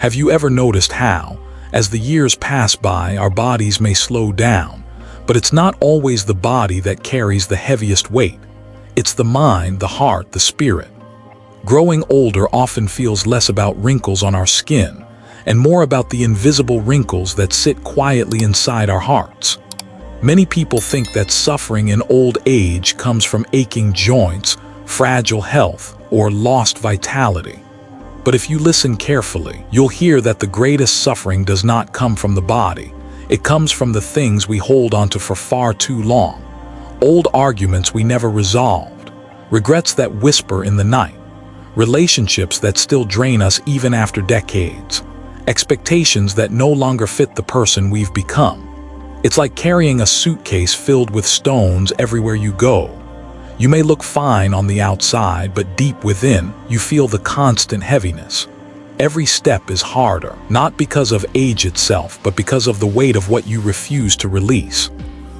Have you ever noticed how, as the years pass by, our bodies may slow down, but it's not always the body that carries the heaviest weight. It's the mind, the heart, the spirit. Growing older often feels less about wrinkles on our skin and more about the invisible wrinkles that sit quietly inside our hearts. Many people think that suffering in old age comes from aching joints, fragile health, or lost vitality. But if you listen carefully, you'll hear that the greatest suffering does not come from the body. It comes from the things we hold onto for far too long. Old arguments we never resolved, regrets that whisper in the night, relationships that still drain us even after decades, expectations that no longer fit the person we've become. It's like carrying a suitcase filled with stones everywhere you go. You may look fine on the outside, but deep within, you feel the constant heaviness. Every step is harder, not because of age itself, but because of the weight of what you refuse to release.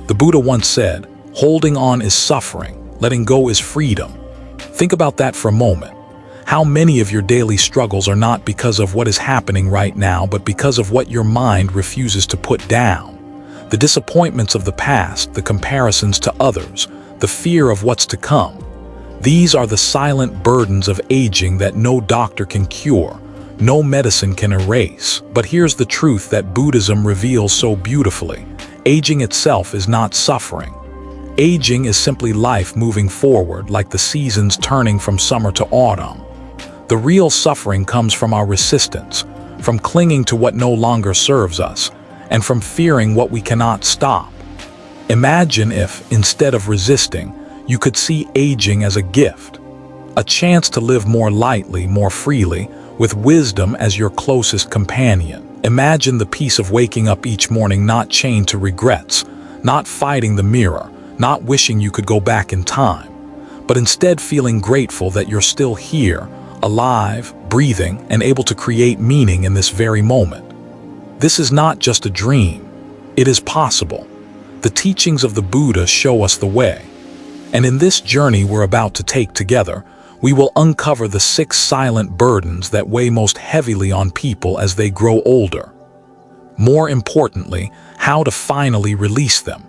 The Buddha once said, "Holding on is suffering, letting go is freedom." Think about that for a moment. How many of your daily struggles are not because of what is happening right now, but because of what your mind refuses to put down? The disappointments of the past, the comparisons to others, the fear of what's to come. These are the silent burdens of aging that no doctor can cure, no medicine can erase. But here's the truth that Buddhism reveals so beautifully. Aging itself is not suffering. Aging is simply life moving forward, like the seasons turning from summer to autumn. The real suffering comes from our resistance, from clinging to what no longer serves us, and from fearing what we cannot stop. Imagine if, instead of resisting, you could see aging as a gift, a chance to live more lightly, more freely, with wisdom as your closest companion. Imagine the peace of waking up each morning not chained to regrets, not fighting the mirror, not wishing you could go back in time, but instead feeling grateful that you're still here, alive, breathing, and able to create meaning in this very moment. This is not just a dream. It is possible. The teachings of the Buddha show us the way. And in this journey we're about to take together, we will uncover the 6 silent burdens that weigh most heavily on people as they grow older. More importantly, how to finally release them.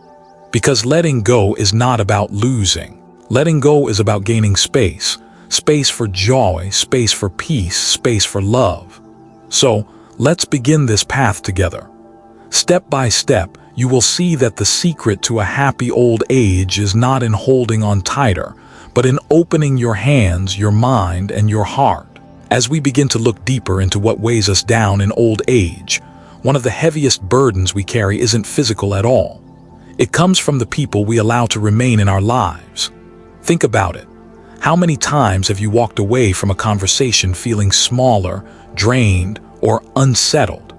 Because letting go is not about losing. Letting go is about gaining space. Space for joy, space for peace, space for love. So, let's begin this path together. Step by step, you will see that the secret to a happy old age is not in holding on tighter, but in opening your hands, your mind, and your heart. As we begin to look deeper into what weighs us down in old age, one of the heaviest burdens we carry isn't physical at all. It comes from the people we allow to remain in our lives. Think about it. How many times have you walked away from a conversation feeling smaller, drained, or unsettled?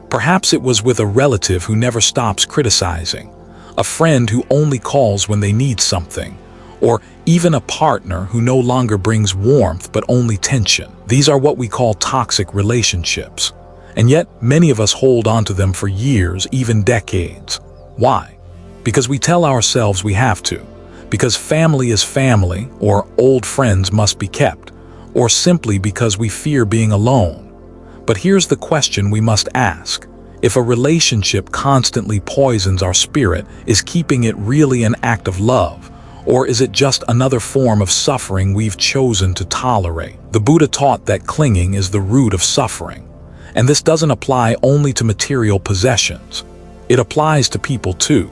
Perhaps it was with a relative who never stops criticizing, a friend who only calls when they need something, or even a partner who no longer brings warmth but only tension. These are what we call toxic relationships, and yet many of us hold on to them for years, even decades. Why? Because we tell ourselves we have to, because family is family, or old friends must be kept, or simply because we fear being alone. But here's the question we must ask. If a relationship constantly poisons our spirit, is keeping it really an act of love? Or is it just another form of suffering we've chosen to tolerate? The Buddha taught that clinging is the root of suffering. And this doesn't apply only to material possessions. It applies to people too.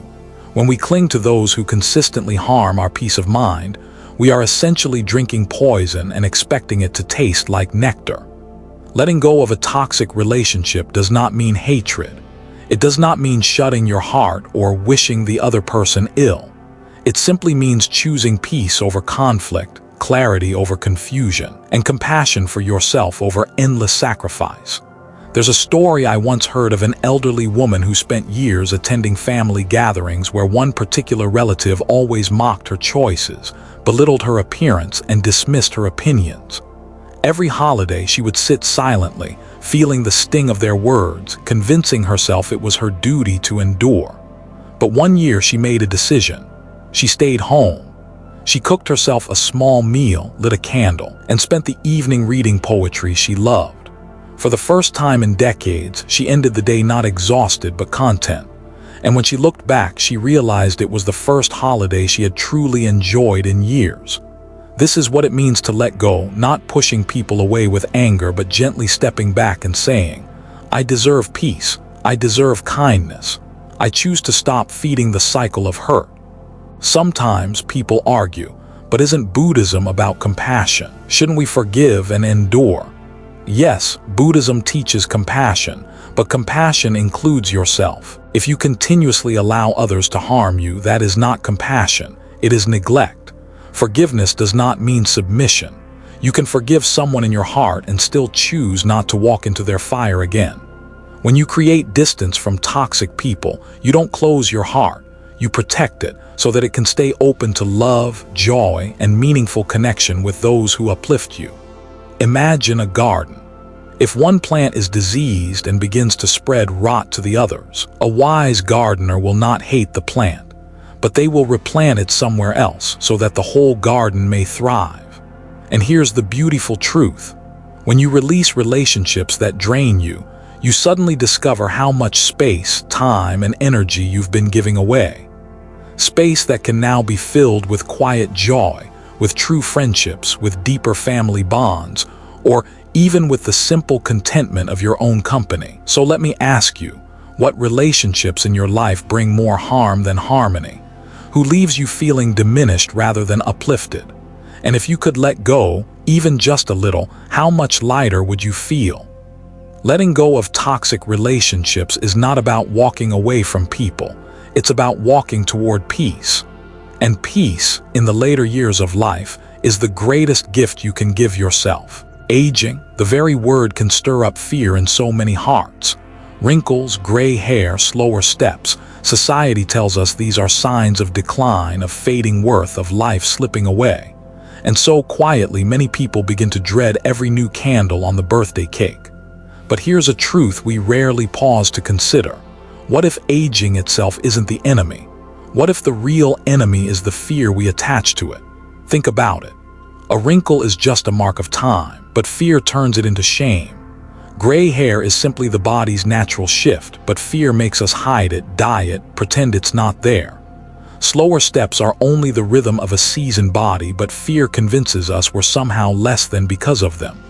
When we cling to those who consistently harm our peace of mind, we are essentially drinking poison and expecting it to taste like nectar. Letting go of a toxic relationship does not mean hatred. It does not mean shutting your heart or wishing the other person ill. It simply means choosing peace over conflict, clarity over confusion, and compassion for yourself over endless sacrifice. There's a story I once heard of an elderly woman who spent years attending family gatherings where one particular relative always mocked her choices, belittled her appearance, and dismissed her opinions. Every holiday she would sit silently, feeling the sting of their words, convincing herself it was her duty to endure. But one year she made a decision. She stayed home. She cooked herself a small meal, lit a candle, and spent the evening reading poetry she loved. For the first time in decades, she ended the day not exhausted but content. And when she looked back, she realized it was the first holiday she had truly enjoyed in years. This is what it means to let go, not pushing people away with anger but gently stepping back and saying, I deserve peace, I deserve kindness, I choose to stop feeding the cycle of hurt. Sometimes people argue, but isn't Buddhism about compassion? Shouldn't we forgive and endure? Yes, Buddhism teaches compassion, but compassion includes yourself. If you continuously allow others to harm you, that is not compassion, it is neglect. Forgiveness does not mean submission. You can forgive someone in your heart and still choose not to walk into their fire again. When you create distance from toxic people, you don't close your heart, you protect it so that it can stay open to love, joy, and meaningful connection with those who uplift you. Imagine a garden. If one plant is diseased and begins to spread rot to the others, a wise gardener will not hate the plant, but they will replant it somewhere else so that the whole garden may thrive. And here's the beautiful truth. When you release relationships that drain you, you suddenly discover how much space, time, and energy you've been giving away. Space that can now be filled with quiet joy, with true friendships, with deeper family bonds, or even with the simple contentment of your own company. So let me ask you, what relationships in your life bring more harm than harmony? Who leaves you feeling diminished rather than uplifted? And if you could let go, even just a little, how much lighter would you feel? Letting go of toxic relationships is not about walking away from people. It's about walking toward peace. And peace, in the later years of life, is the greatest gift you can give yourself. Aging, the very word can stir up fear in so many hearts. Wrinkles, gray hair, slower steps. Society tells us these are signs of decline, of fading worth, of life slipping away. And so quietly, many people begin to dread every new candle on the birthday cake. But here's a truth we rarely pause to consider. What if aging itself isn't the enemy? What if the real enemy is the fear we attach to it? Think about it. A wrinkle is just a mark of time, but fear turns it into shame. Gray hair is simply the body's natural shift, but fear makes us hide it, dye it, pretend it's not there. Slower steps are only the rhythm of a seasoned body, but fear convinces us we're somehow less than because of them.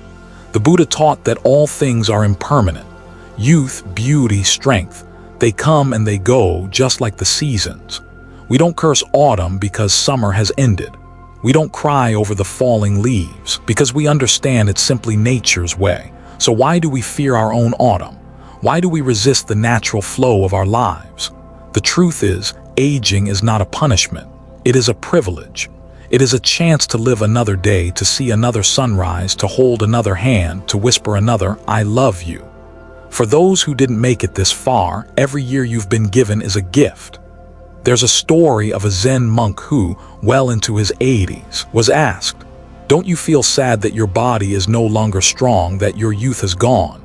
The Buddha taught that all things are impermanent. Youth, beauty, strength. They come and they go, just like the seasons. We don't curse autumn because summer has ended. We don't cry over the falling leaves because we understand it's simply nature's way. So why do we fear our own autumn? Why do we resist the natural flow of our lives? The truth is, aging is not a punishment. It is a privilege. It is a chance to live another day, to see another sunrise, to hold another hand, to whisper another, I love you. For those who didn't make it this far, every year you've been given is a gift. There's a story of a Zen monk who, well into his 80s, was asked, don't you feel sad that your body is no longer strong, that your youth has gone?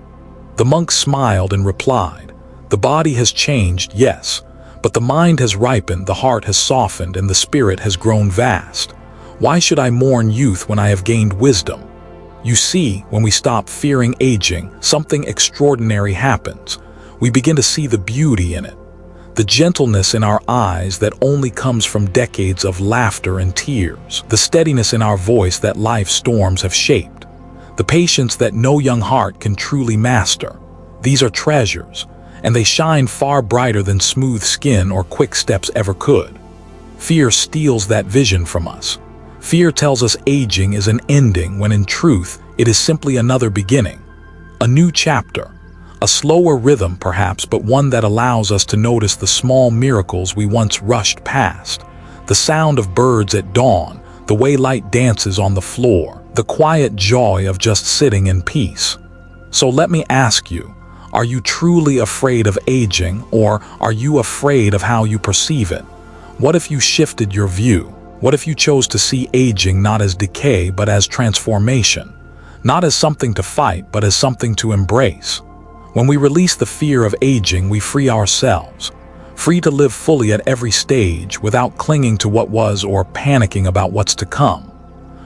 The monk smiled and replied, the body has changed, yes, but the mind has ripened, the heart has softened, and the spirit has grown vast. Why should I mourn youth when I have gained wisdom? You see, when we stop fearing aging, something extraordinary happens. We begin to see the beauty in it. The gentleness in our eyes that only comes from decades of laughter and tears. The steadiness in our voice that life's storms have shaped. The patience that no young heart can truly master. These are treasures, and they shine far brighter than smooth skin or quick steps ever could. Fear steals that vision from us. Fear tells us aging is an ending when in truth it is simply another beginning. A new chapter. A slower rhythm perhaps, but one that allows us to notice the small miracles we once rushed past. The sound of birds at dawn, the way light dances on the floor, the quiet joy of just sitting in peace. So let me ask you, are you truly afraid of aging, or are you afraid of how you perceive it? What if you shifted your view? What if you chose to see aging not as decay but as transformation? Not as something to fight, but as something to embrace. When we release the fear of aging, we free ourselves, free to live fully at every stage without clinging to what was or panicking about what's to come,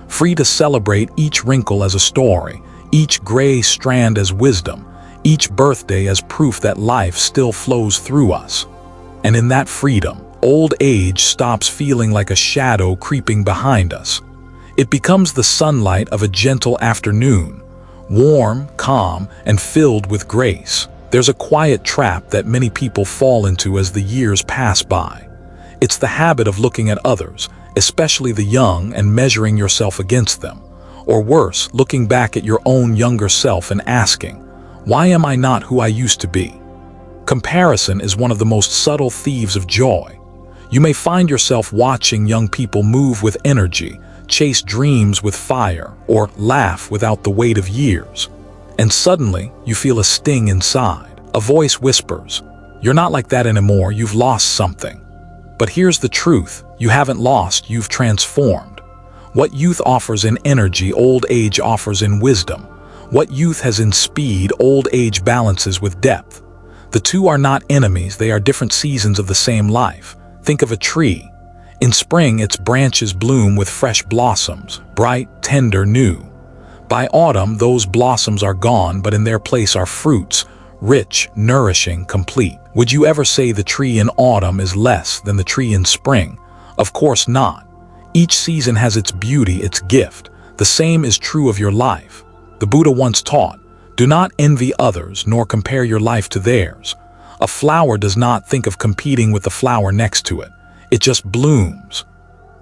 free to celebrate each wrinkle as a story, each gray strand as wisdom, each birthday as proof that life still flows through us. And in that freedom, old age stops feeling like a shadow creeping behind us. It becomes the sunlight of a gentle afternoon, warm, calm, and filled with grace. There's a quiet trap that many people fall into as the years pass by. It's the habit of looking at others, especially the young, and measuring yourself against them. Or worse, looking back at your own younger self and asking, why am I not who I used to be? Comparison is one of the most subtle thieves of joy. You may find yourself watching young people move with energy, chase dreams with fire, or laugh without the weight of years. And suddenly, you feel a sting inside. A voice whispers, "You're not like that anymore, you've lost something." But here's the truth, you haven't lost, you've transformed. What youth offers in energy, old age offers in wisdom. What youth has in speed, old age balances with depth. The two are not enemies, they are different seasons of the same life. Think of a tree. In spring, its branches bloom with fresh blossoms, bright, tender, new. By autumn, those blossoms are gone, but in their place are fruits, rich, nourishing, complete. Would you ever say the tree in autumn is less than the tree in spring? Of course not. Each season has its beauty, its gift. The same is true of your life. The Buddha once taught, "Do not envy others, nor compare your life to theirs." A flower does not think of competing with the flower next to it. It just blooms.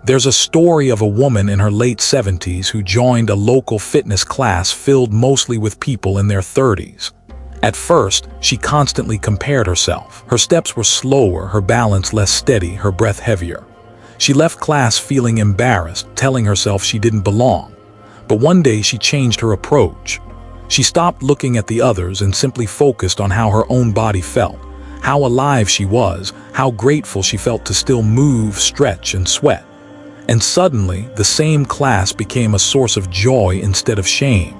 There's a story of a woman in her late 70s who joined a local fitness class filled mostly with people in their 30s. At first, she constantly compared herself. Her steps were slower, her balance less steady, her breath heavier. She left class feeling embarrassed, telling herself she didn't belong. But one day she changed her approach. She stopped looking at the others and simply focused on how her own body felt, how alive she was, how grateful she felt to still move, stretch, and sweat. And suddenly, the same class became a source of joy instead of shame.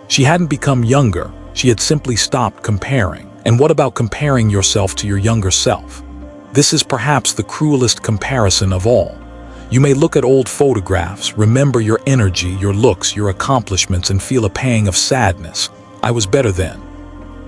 She hadn't become younger, she had simply stopped comparing. And what about comparing yourself to your younger self? This is perhaps the cruelest comparison of all. You may look at old photographs, remember your energy, your looks, your accomplishments, and feel a pang of sadness. I was better then.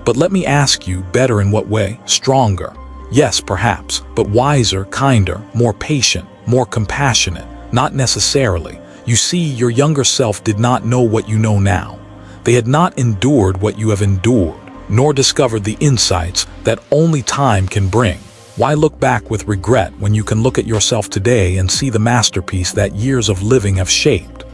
But let me ask you, better in what way? Stronger? Yes, perhaps, but wiser, kinder, more patient, more compassionate? Not necessarily. You see, your younger self did not know what you know now. They had not endured what you have endured, nor discovered the insights that only time can bring. Why look back with regret when you can look at yourself today and see the masterpiece that years of living have shaped?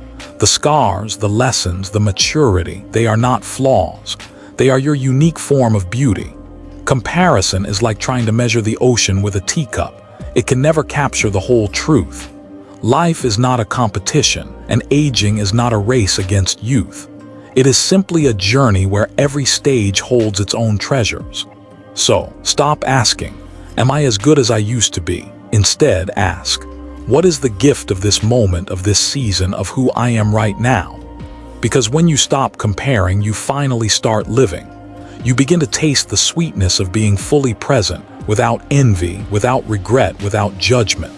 The scars, the lessons, the maturity, they are not flaws. They are your unique form of beauty. Comparison is like trying to measure the ocean with a teacup. It can never capture the whole truth. Life is not a competition, and aging is not a race against youth. It is simply a journey where every stage holds its own treasures. So, stop asking, "Am I as good as I used to be?" Instead, ask, "What is the gift of this moment, of this season, of who I am right now?" Because when you stop comparing, you finally start living. You begin to taste the sweetness of being fully present, without envy, without regret, without judgment.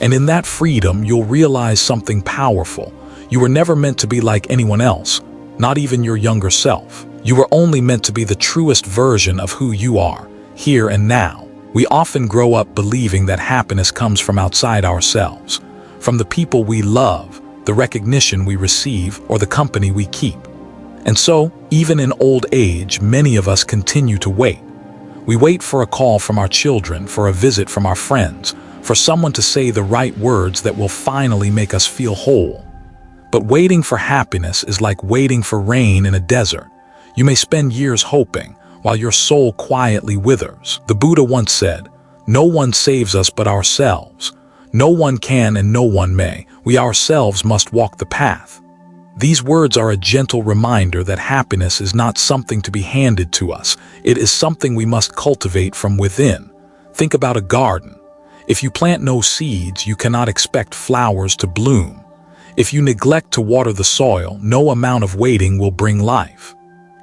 And in that freedom, you'll realize something powerful. You were never meant to be like anyone else, not even your younger self. You were only meant to be the truest version of who you are, here and now. We often grow up believing that happiness comes from outside ourselves, from the people we love, the recognition we receive, or the company we keep. And so, even in old age, many of us continue to wait. We wait for a call from our children, for a visit from our friends, for someone to say the right words that will finally make us feel whole. But waiting for happiness is like waiting for rain in a desert. You may spend years hoping, while your soul quietly withers. The Buddha once said, "No one saves us but ourselves. No one can and no one may. We ourselves must walk the path." These words are a gentle reminder that happiness is not something to be handed to us. It is something we must cultivate from within. Think about a garden. If you plant no seeds, you cannot expect flowers to bloom. If you neglect to water the soil, no amount of waiting will bring life.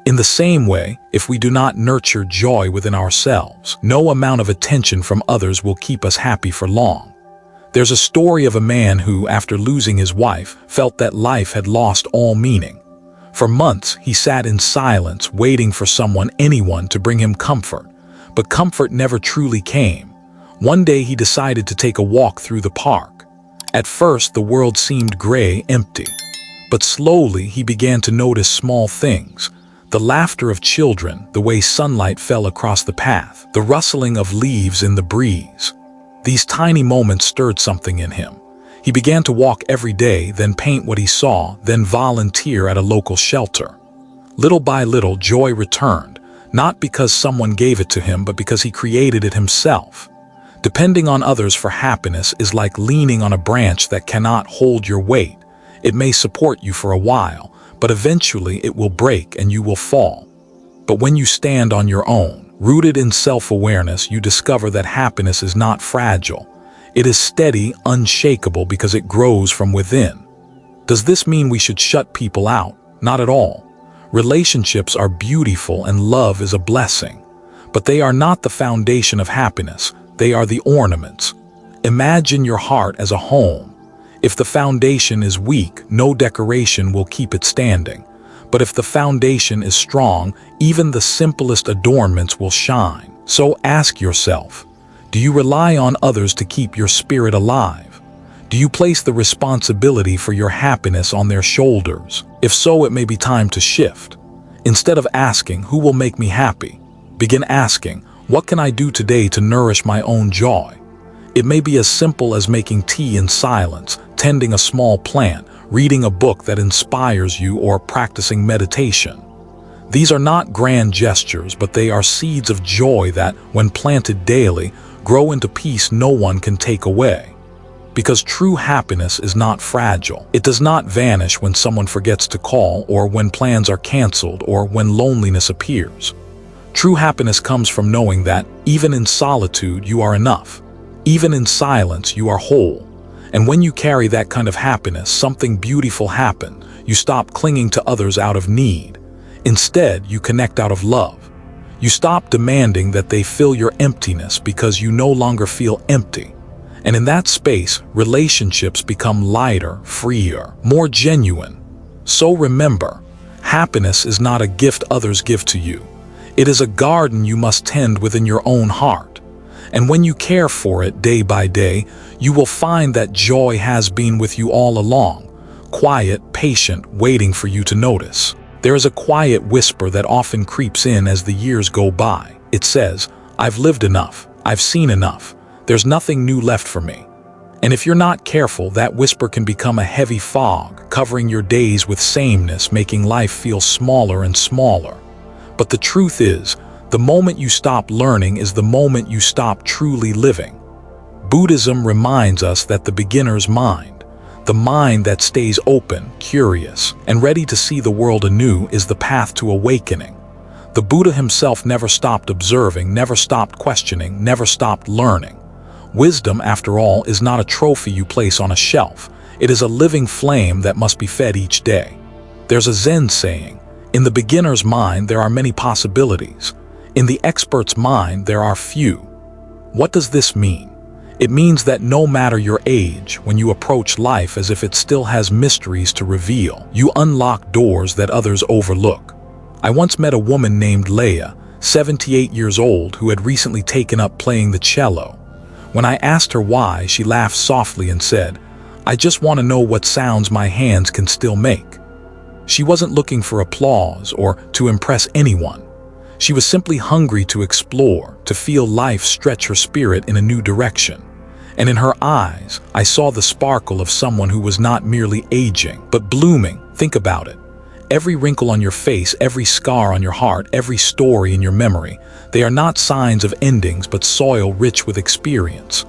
In the same way, if we do not nurture joy within ourselves, no amount of attention from others will keep us happy for long. There's a story of a man who, after losing his wife, felt that life had lost all meaning. For months, he sat in silence, waiting for anyone to bring him comfort. But comfort never truly came. One day he decided to take a walk through the park. At first, the world seemed gray, empty. But slowly, he began to notice small things. The laughter of children, the way sunlight fell across the path, the rustling of leaves in the breeze. These tiny moments stirred something in him. He began to walk every day, then paint what he saw, then volunteer at a local shelter. Little by little, joy returned, not because someone gave it to him, but because he created it himself. Depending on others for happiness is like leaning on a branch that cannot hold your weight. It may support you for a while, but eventually it will break and you will fall. But when you stand on your own, rooted in self-awareness, you discover that happiness is not fragile. It is steady, unshakable, because it grows from within. Does this mean we should shut people out? Not at all. Relationships are beautiful and love is a blessing. But they are not the foundation of happiness. They are the ornaments. Imagine your heart as a home. If the foundation is weak, no decoration will keep it standing. But if the foundation is strong, even the simplest adornments will shine. So ask yourself, do you rely on others to keep your spirit alive? Do you place the responsibility for your happiness on their shoulders? If so, it may be time to shift. Instead of asking, who will make me happy? Begin asking, what can I do today to nourish my own joy? It may be as simple as making tea in silence, tending a small plant, reading a book that inspires you, or practicing meditation. These are not grand gestures, but they are seeds of joy that, when planted daily, grow into peace no one can take away. Because true happiness is not fragile. It does not vanish when someone forgets to call, or when plans are canceled, or when loneliness appears. True happiness comes from knowing that, even in solitude, you are enough. Even in silence, you are whole. And when you carry that kind of happiness, something beautiful happens. You stop clinging to others out of need. Instead, you connect out of love. You stop demanding that they fill your emptiness because you no longer feel empty. And in that space, relationships become lighter, freer, more genuine. So remember, happiness is not a gift others give to you. It is a garden you must tend within your own heart. And when you care for it day by day, you will find that joy has been with you all along, quiet, patient, waiting for you to notice. There is a quiet whisper that often creeps in as the years go by. It says, I've lived enough, I've seen enough, there's nothing new left for me. And if you're not careful, that whisper can become a heavy fog, covering your days with sameness, making life feel smaller and smaller. But the truth is, the moment you stop learning is the moment you stop truly living. Buddhism reminds us that the beginner's mind, the mind that stays open, curious, and ready to see the world anew, is the path to awakening. The Buddha himself never stopped observing, never stopped questioning, never stopped learning. Wisdom, after all, is not a trophy you place on a shelf. It is a living flame that must be fed each day. There's a Zen saying, in the beginner's mind there are many possibilities. In the expert's mind there are few. What does this mean? It means that no matter your age, when you approach life as if it still has mysteries to reveal, you unlock doors that others overlook. I once met a woman named Leah, 78 years old, who had recently taken up playing the cello. When I asked her why, she laughed softly and said, I just want to know what sounds my hands can still make. She wasn't looking for applause or to impress anyone. She was simply hungry to explore, to feel life stretch her spirit in a new direction. And in her eyes, I saw the sparkle of someone who was not merely aging, but blooming. Think about it. Every wrinkle on your face, every scar on your heart, every story in your memory, they are not signs of endings, but soil rich with experience.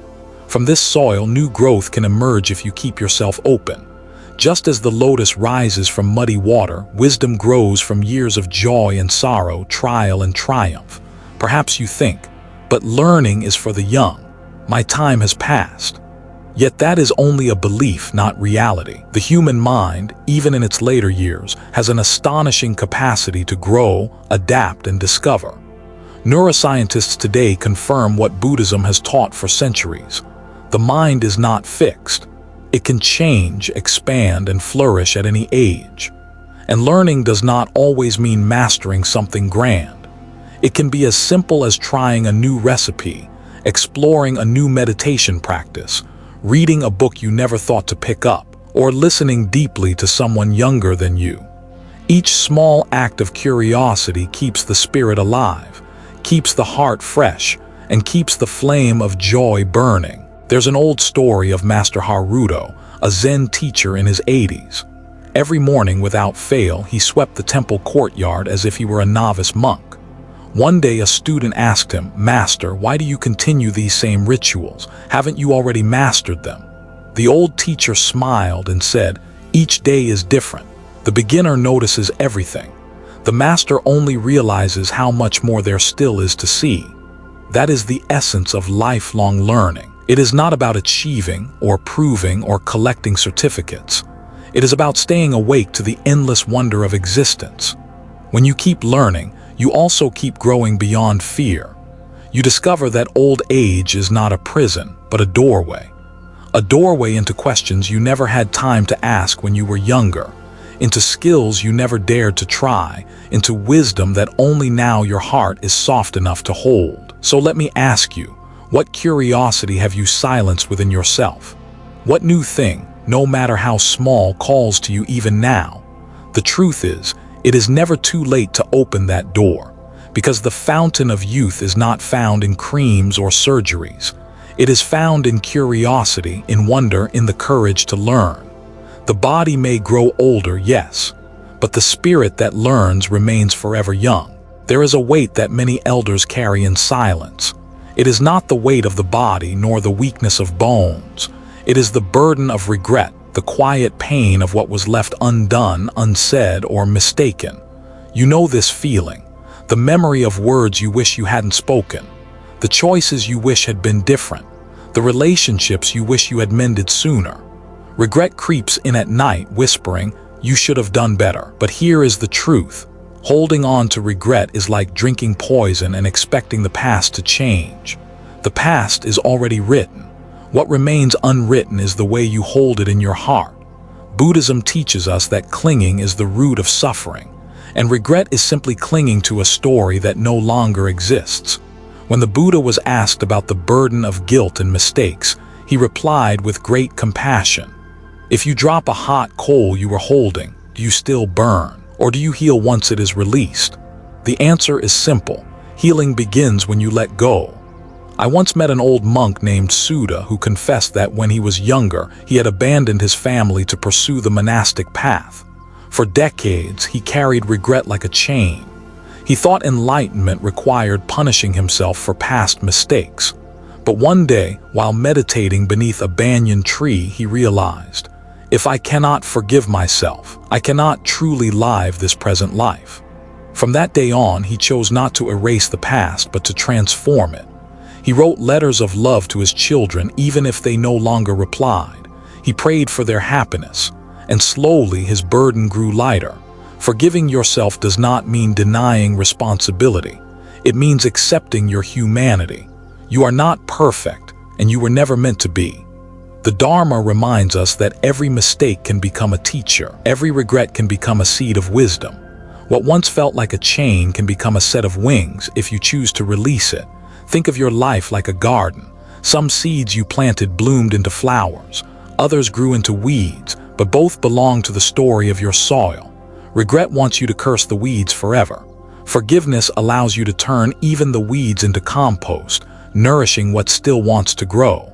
From this soil, new growth can emerge if you keep yourself open. Just as the lotus rises from muddy water, wisdom grows from years of joy and sorrow, trial and triumph. Perhaps you think, but learning is for the young. My time has passed. Yet that is only a belief, not reality. The human mind, even in its later years, has an astonishing capacity to grow, adapt, and discover. Neuroscientists today confirm what Buddhism has taught for centuries. The mind is not fixed. It can change, expand, and flourish at any age. And learning does not always mean mastering something grand. It can be as simple as trying a new recipe, exploring a new meditation practice, reading a book you never thought to pick up, or listening deeply to someone younger than you. Each small act of curiosity keeps the spirit alive, keeps the heart fresh, and keeps the flame of joy burning. There's an old story of Master Haruto, a Zen teacher in his 80s. Every morning, without fail, he swept the temple courtyard as if he were a novice monk. One day, a student asked him, "Master, why do you continue these same rituals? Haven't you already mastered them?" The old teacher smiled and said, "Each day is different. The beginner notices everything. The master only realizes how much more there still is to see." That is the essence of lifelong learning. It is not about achieving or proving or collecting certificates. It is about staying awake to the endless wonder of existence. When you keep learning, you also keep growing beyond fear. You discover that old age is not a prison, but a doorway. A doorway into questions you never had time to ask when you were younger, into skills you never dared to try, into wisdom that only now your heart is soft enough to hold. So let me ask you, what curiosity have you silenced within yourself? What new thing, no matter how small, calls to you even now? The truth is, it is never too late to open that door, because the fountain of youth is not found in creams or surgeries. It is found in curiosity, in wonder, in the courage to learn. The body may grow older, yes, but the spirit that learns remains forever young. There is a weight that many elders carry in silence. It is not the weight of the body nor the weakness of bones. It is the burden of regret, the quiet pain of what was left undone, unsaid, or mistaken. You know this feeling, the memory of words you wish you hadn't spoken, the choices you wish had been different, the relationships you wish you had mended sooner. Regret creeps in at night, whispering, "You should have done better." But here is the truth. Holding on to regret is like drinking poison and expecting the past to change. The past is already written. What remains unwritten is the way you hold it in your heart. Buddhism teaches us that clinging is the root of suffering, and regret is simply clinging to a story that no longer exists. When the Buddha was asked about the burden of guilt and mistakes, he replied with great compassion, "If you drop a hot coal you were holding, do you still burn, or do you heal once it is released?" The answer is simple. Healing begins when you let go. I once met an old monk named Suda who confessed that when he was younger, he had abandoned his family to pursue the monastic path. For decades, he carried regret like a chain. He thought enlightenment required punishing himself for past mistakes. But one day, while meditating beneath a banyan tree, he realized, "If I cannot forgive myself, I cannot truly live this present life." From that day on, he chose not to erase the past, but to transform it. He wrote letters of love to his children even if they no longer replied. He prayed for their happiness, and slowly his burden grew lighter. Forgiving yourself does not mean denying responsibility. It means accepting your humanity. You are not perfect, and you were never meant to be. The Dharma reminds us that every mistake can become a teacher. Every regret can become a seed of wisdom. What once felt like a chain can become a set of wings if you choose to release it. Think of your life like a garden. Some seeds you planted bloomed into flowers. Others grew into weeds, but both belong to the story of your soil. Regret wants you to curse the weeds forever. Forgiveness allows you to turn even the weeds into compost, nourishing what still wants to grow.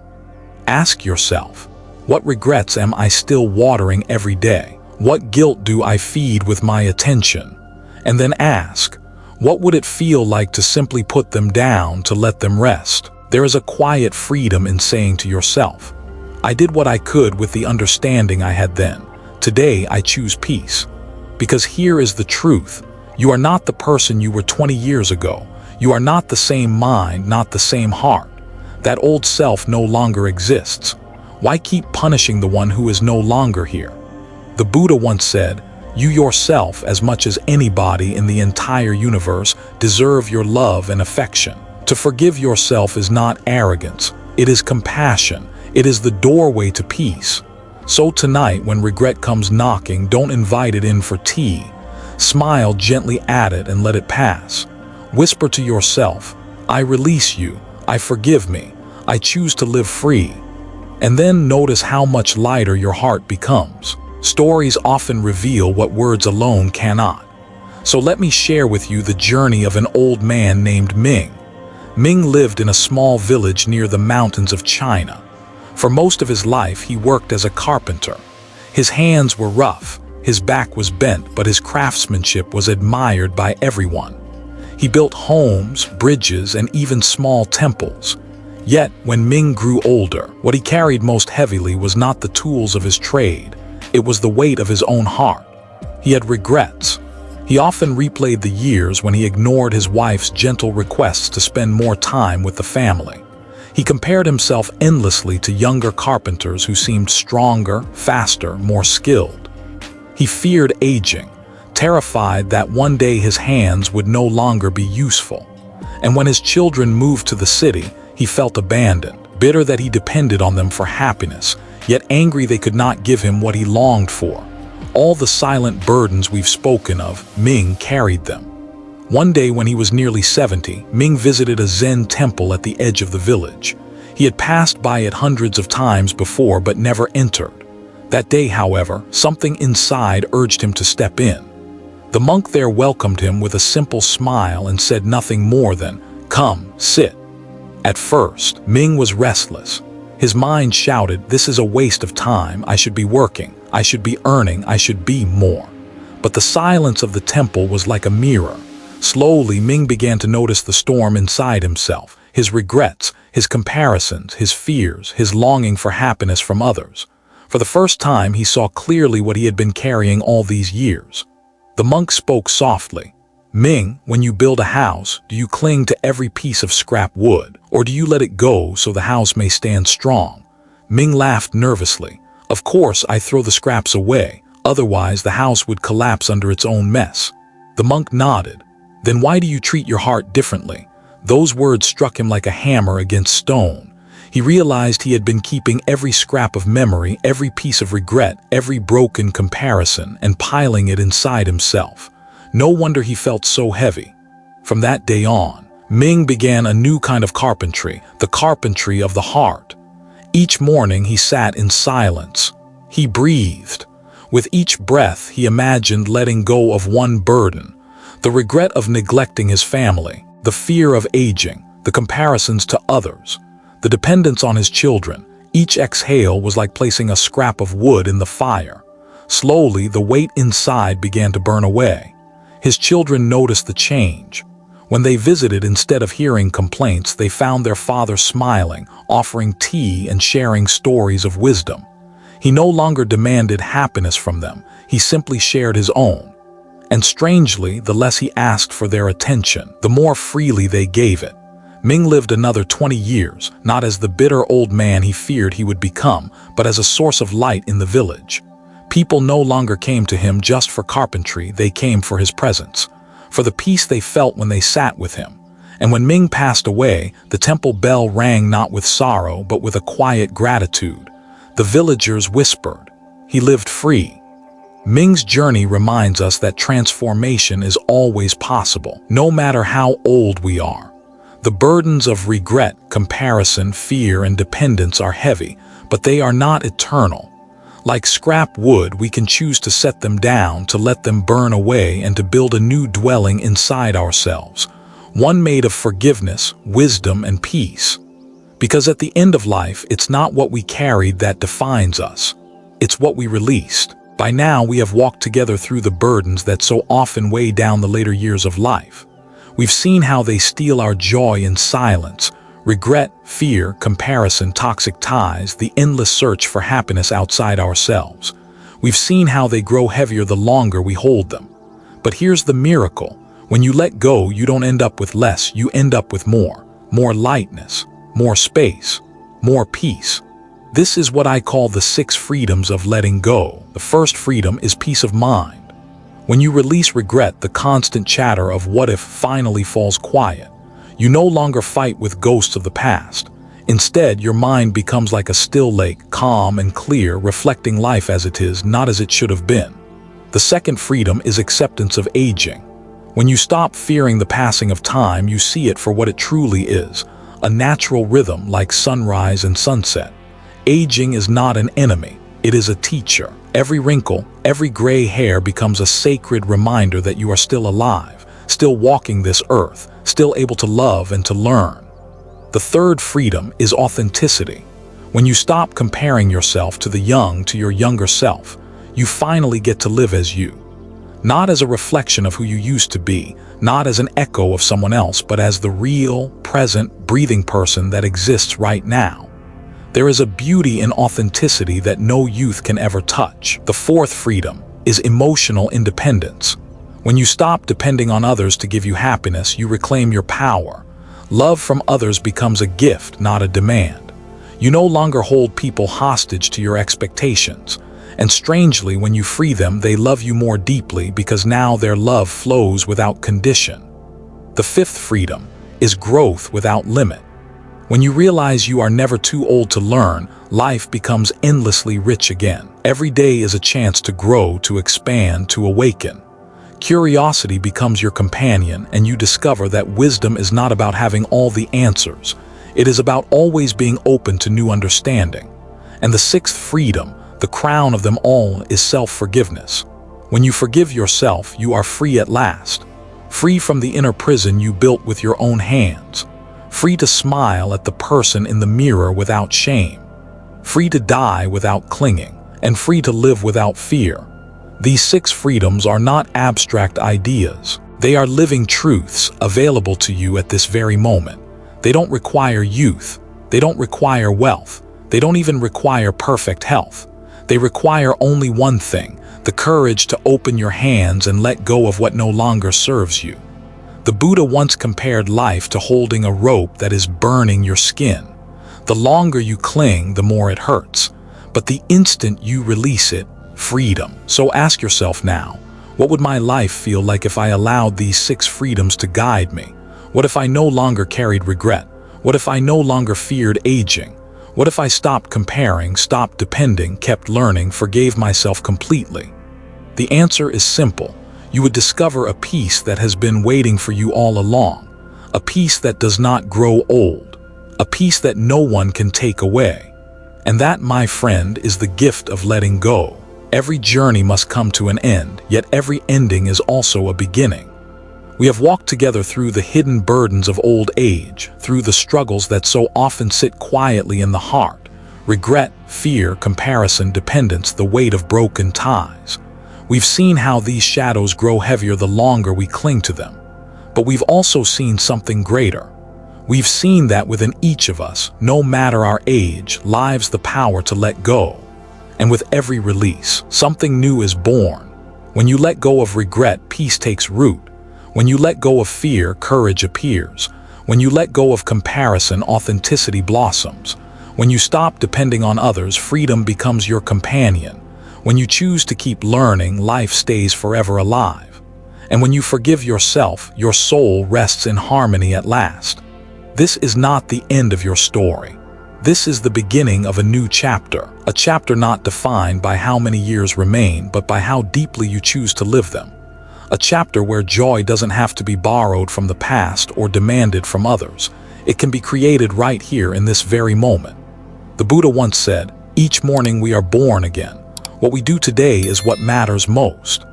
Ask yourself, what regrets am I still watering every day? What guilt do I feed with my attention? And then ask, what would it feel like to simply put them down, to let them rest? There is a quiet freedom in saying to yourself, "I did what I could with the understanding I had then. Today I choose peace." Because here is the truth. You are not the person you were 20 years ago. You are not the same mind, not the same heart. That old self no longer exists. Why keep punishing the one who is no longer here? The Buddha once said, "You yourself, as much as anybody in the entire universe, deserve your love and affection." To forgive yourself is not arrogance. It is compassion. It is the doorway to peace. So tonight, when regret comes knocking, don't invite it in for tea. Smile gently at it and let it pass. Whisper to yourself, I release you, I forgive me, I choose to live free. And then notice how much lighter your heart becomes. Stories often reveal what words alone cannot. So let me share with you the journey of an old man named Ming. Ming lived in a small village near the mountains of China. For most of his life, he worked as a carpenter. His hands were rough, his back was bent, but his craftsmanship was admired by everyone. He built homes, bridges, and even small temples. Yet, when Ming grew older, what he carried most heavily was not the tools of his trade, it was the weight of his own heart. He had regrets. He often replayed the years when he ignored his wife's gentle requests to spend more time with the family. He compared himself endlessly to younger carpenters who seemed stronger, faster, more skilled. He feared aging, terrified that one day his hands would no longer be useful. And when his children moved to the city, he felt abandoned, bitter that he depended on them for happiness, yet angry they could not give him what he longed for. All the silent burdens we've spoken of, Ming carried them. One day when he was nearly 70, Ming visited a Zen temple at the edge of the village. He had passed by it hundreds of times before but never entered. That day, however, something inside urged him to step in. The monk there welcomed him with a simple smile and said nothing more than, "Come, sit." At first, Ming was restless. His mind shouted, "This is a waste of time, I should be working, I should be earning, I should be more." But the silence of the temple was like a mirror. Slowly, Ming began to notice the storm inside himself, his regrets, his comparisons, his fears, his longing for happiness from others. For the first time, he saw clearly what he had been carrying all these years. The monk spoke softly. "Ming, when you build a house, do you cling to every piece of scrap wood, or do you let it go so the house may stand strong?" Ming laughed nervously. "Of course I throw the scraps away, otherwise the house would collapse under its own mess." The monk nodded. "Then why do you treat your heart differently?" Those words struck him like a hammer against stone. He realized he had been keeping every scrap of memory, every piece of regret, every broken comparison, and piling it inside himself. No wonder he felt so heavy. From that day on, Ming began a new kind of carpentry, the carpentry of the heart. Each morning he sat in silence. He breathed. With each breath he imagined letting go of one burden, the regret of neglecting his family, the fear of aging, the comparisons to others, the dependence on his children. Each exhale was like placing a scrap of wood in the fire. Slowly, the weight inside began to burn away. His children noticed the change. When they visited, instead of hearing complaints, they found their father smiling, offering tea and sharing stories of wisdom. He no longer demanded happiness from them, he simply shared his own. And strangely, the less he asked for their attention, the more freely they gave it. Ming lived another 20 years, not as the bitter old man he feared he would become, but as a source of light in the village. People no longer came to him just for carpentry, they came for his presence, for the peace they felt when they sat with him. And when Ming passed away, the temple bell rang not with sorrow, but with a quiet gratitude. The villagers whispered, "He lived free." Ming's journey reminds us that transformation is always possible, no matter how old we are. The burdens of regret, comparison, fear, and dependence are heavy, but they are not eternal. Like scrap wood, we can choose to set them down, to let them burn away, and to build a new dwelling inside ourselves, one made of forgiveness, wisdom, and peace. Because at the end of life, it's not what we carried that defines us. It's what we released. By now, we have walked together through the burdens that so often weigh down the later years of life. We've seen how they steal our joy in silence. Regret, fear, comparison, toxic ties, the endless search for happiness outside ourselves. We've seen how they grow heavier the longer we hold them. But here's the miracle. When you let go, you don't end up with less, you end up with more. More lightness, more space, more peace. This is what I call the 6 freedoms of letting go. The first freedom is peace of mind. When you release regret, the constant chatter of what if finally falls quiet. You no longer fight with ghosts of the past. Instead, your mind becomes like a still lake, calm and clear, reflecting life as it is, not as it should have been. The second freedom is acceptance of aging. When you stop fearing the passing of time, you see it for what it truly is, a natural rhythm like sunrise and sunset. Aging is not an enemy, it is a teacher. Every wrinkle, every gray hair becomes a sacred reminder that you are still alive, still walking this earth, still able to love and to learn. The third freedom is authenticity. When you stop comparing yourself to the young, to your younger self, you finally get to live as you. Not as a reflection of who you used to be, not as an echo of someone else, but as the real, present, breathing person that exists right now. There is a beauty in authenticity that no youth can ever touch. The fourth freedom is emotional independence. When you stop depending on others to give you happiness, you reclaim your power. Love from others becomes a gift, not a demand. You no longer hold people hostage to your expectations. And strangely, when you free them, they love you more deeply because now their love flows without condition. The fifth freedom is growth without limit. When you realize you are never too old to learn, life becomes endlessly rich again. Every day is a chance to grow, to expand, to awaken. Curiosity becomes your companion, and you discover that wisdom is not about having all the answers. It is about always being open to new understanding. And the sixth freedom, the crown of them all, is self-forgiveness. When you forgive yourself, you are free at last. Free from the inner prison you built with your own hands. Free to smile at the person in the mirror without shame. Free to die without clinging, and free to live without fear. These 6 freedoms are not abstract ideas. They are living truths available to you at this very moment. They don't require youth. They don't require wealth. They don't even require perfect health. They require only one thing: the courage to open your hands and let go of what no longer serves you. The Buddha once compared life to holding a rope that is burning your skin. The longer you cling, the more it hurts. But the instant you release it, freedom. So ask yourself now, what would my life feel like if I allowed these 6 freedoms to guide me? What if I no longer carried regret? What if I no longer feared aging? What if I stopped comparing, stopped depending, kept learning, forgave myself completely? The answer is simple. You would discover a peace that has been waiting for you all along. A peace that does not grow old. A peace that no one can take away. And that, my friend, is the gift of letting go. Every journey must come to an end, yet every ending is also a beginning. We have walked together through the hidden burdens of old age, through the struggles that so often sit quietly in the heart: regret, fear, comparison, dependence, the weight of broken ties. We've seen how these shadows grow heavier the longer we cling to them. But we've also seen something greater. We've seen that within each of us, no matter our age, lies the power to let go. And with every release, something new is born. When you let go of regret, peace takes root. When you let go of fear, courage appears. When you let go of comparison, authenticity blossoms. When you stop depending on others, freedom becomes your companion. When you choose to keep learning, life stays forever alive. And when you forgive yourself, your soul rests in harmony at last. This is not the end of your story. This is the beginning of a new chapter, a chapter not defined by how many years remain, but by how deeply you choose to live them. A chapter where joy doesn't have to be borrowed from the past or demanded from others. It can be created right here in this very moment. The Buddha once said, "Each morning we are born again. What we do today is what matters most."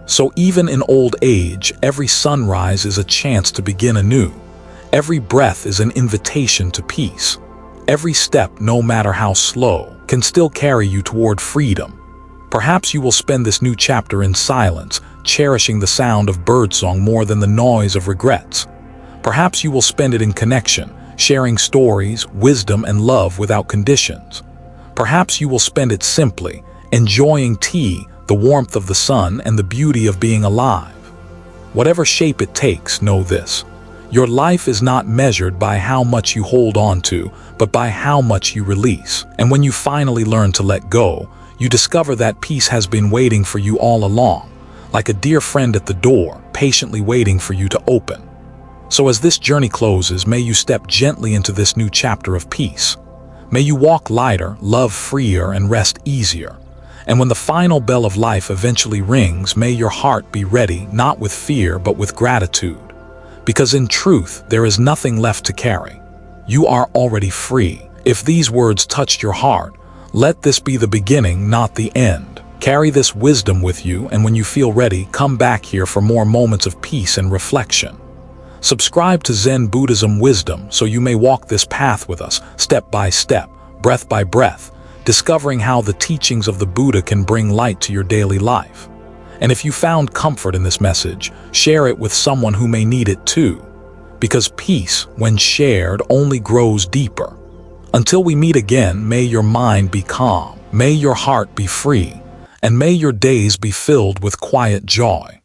So even in old age, every sunrise is a chance to begin anew. Every breath is an invitation to peace. Every step, no matter how slow, can still carry you toward freedom. Perhaps you will spend this new chapter in silence, cherishing the sound of birdsong more than the noise of regrets. Perhaps you will spend it in connection, sharing stories, wisdom, and love without conditions. Perhaps you will spend it simply, enjoying tea, the warmth of the sun, and the beauty of being alive. Whatever shape it takes, know this: your life is not measured by how much you hold on to, but by how much you release. And when you finally learn to let go, you discover that peace has been waiting for you all along, like a dear friend at the door, patiently waiting for you to open. So as this journey closes, may you step gently into this new chapter of peace. May you walk lighter, love freer, and rest easier. And when the final bell of life eventually rings, may your heart be ready, not with fear, but with gratitude. Because in truth, there is nothing left to carry. You are already free. If these words touched your heart, let this be the beginning, not the end. Carry this wisdom with you, and when you feel ready, come back here for more moments of peace and reflection. Subscribe to Zen Buddhism Wisdom so you may walk this path with us, step by step, breath by breath, discovering how the teachings of the Buddha can bring light to your daily life. And if you found comfort in this message, share it with someone who may need it too. Because peace, when shared, only grows deeper. Until we meet again, may your mind be calm, may your heart be free, and may your days be filled with quiet joy.